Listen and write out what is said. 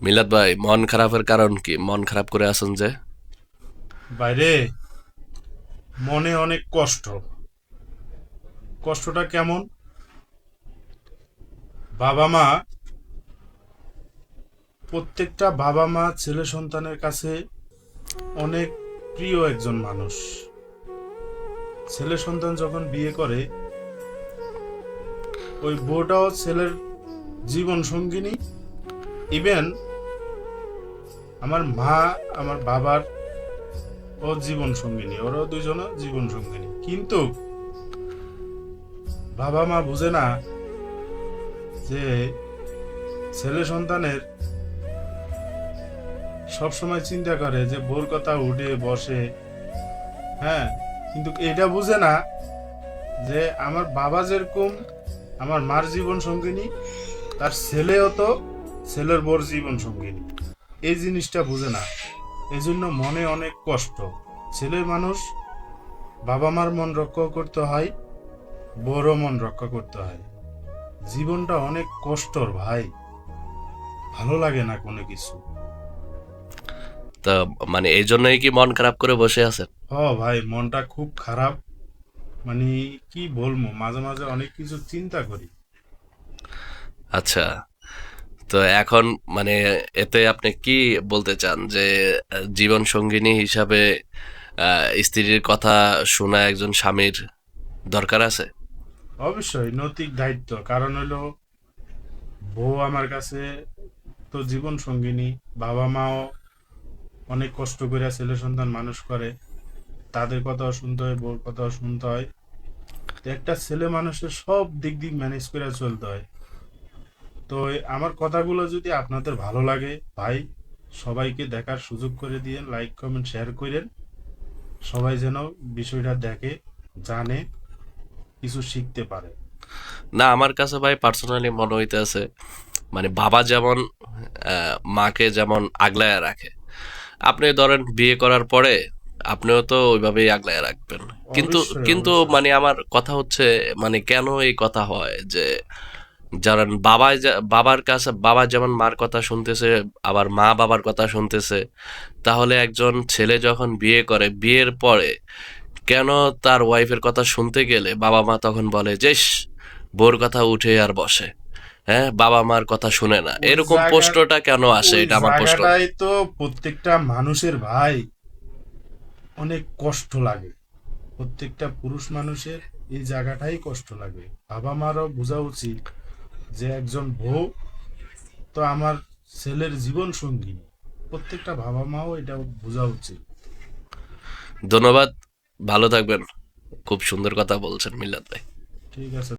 মিলাদ ভাই, মন খারাপের কারণ কি? মন খারাপ করে আছেন যে? বাইরে মনে অনেক কষ্ট। কষ্টটা কেমন? বাবা মা, প্রত্যেকটা বাবা মা ছেলে সন্তানের কাছে অনেক প্রিয় একজন মানুষ। ছেলে সন্তান যখন বিয়ে করে, ওই বউটাও ছেলের জীবন সঙ্গিনী। ইভেন আমার মা, আমার বাবার ও জীবন সঙ্গিনী, ওরাও দুজনও জীবন সঙ্গিনী। কিন্তু বাবা মা বুঝে না যে ছেলে সন্তানের সব সময় চিন্তা করে যে বোর কথা উঠে বসে। হ্যাঁ, কিন্তু এটা বুঝে না যে আমার বাবা যেরকম আমার মার জীবন সঙ্গিনী, তার ছেলেও তো ছেলের বোর জীবন সঙ্গিনী। এই জিনিসটা বুঝে না। এই জন্য মনে অনেক কষ্ট। ছেলের মানুষ বাবা মার মন রক্ষা করতে হয়, বড় মন রক্ষা করতে হয়। জীবনটা অনেক কষ্টর ভাই, ভালো লাগে না কোনো কিছু। তা মানে এই জন্যই কি মন খারাপ করে বসে আছেন? ভাই, মনটা খুব খারাপ। মানে কি বলবো, মাঝে মাঝে অনেক কিছু চিন্তা করি। আচ্ছা, তো এখন মানে এতে আপনি কি বলতে চান যে জীবন সঙ্গিনী হিসাবে স্ত্রীর কথা শোনা একজন স্বামীর দরকার আছে? অবশ্যই নৈতিক দায়িত্ব, কারণ হলো বউ আমার কাছে তো জীবন সঙ্গিনী। বাবা মাও অনেক কষ্ট করে ছেলে সন্তান মানুষ করে, তাদের কথাও শুনতে হয়, বউর কথাও শুনতে হয়। তো একটা ছেলে মানুষের সব দিক দিক ম্যানেজ করে চলতে হয়। তো আমার কথাগুলো যদি আপনাদের ভালো লাগে ভাই, সবাইকে দেখার সুযোগ করে দিয়ে লাইক কমেন্ট শেয়ার করেন। সবাই যেন বিষয়টা দেখে, জানে, কিছু শিখতে পারে। না, আমার কাছে ভাই পার্সোনালি মনে হইতেছে মানে বাবা যেমন মাকে যেমন আগলায় রাখে, আপনি ধরেন বিয়ে করার পরে আপনিও তো ওইভাবেই আগলায় রাখবেন। কিন্তু অবশ্যই কিন্তু অবশ্যই। মানে আমার কথা হচ্ছে, মানে কেন এই কথা হয় যে যারা বাবার কাছে বাবা যেমন মার কথা শুনতেছে, আবার মা বাবার কথা শুনতেছে, তাহলে একজন ছেলে যখন বিয়ে করে, বিয়ের পরে কেন তার ওয়াইফের কথা শুনতে গেলে বাবা মা তখন বলে যে "ইস, বোর কথা উঠে আর বসে, হ্যাঁ, বাবা মার কথা শুনে না"? ওই এরকম জায়গার প্রশ্নটা কেন আসে, ওই এটা আমার প্রশ্ন। জায়গাটাই তো প্রত্যেকটা মানুষের ভাই অনেক কষ্ট লাগে। প্রত্যেকটা পুরুষ মানুষের এই জায়গাটাই কষ্ট লাগে। বাবা মারও বোঝা উচিত যে একজন বউ তো আমার ছেলের জীবন সঙ্গী। প্রত্যেকটা বাবা মাও এটা বোঝা উচিত। ধন্যবাদ, ভালো থাকবেন। খুব সুন্দর কথা বলছেন মিল্লাত ভাই। ঠিক আছে।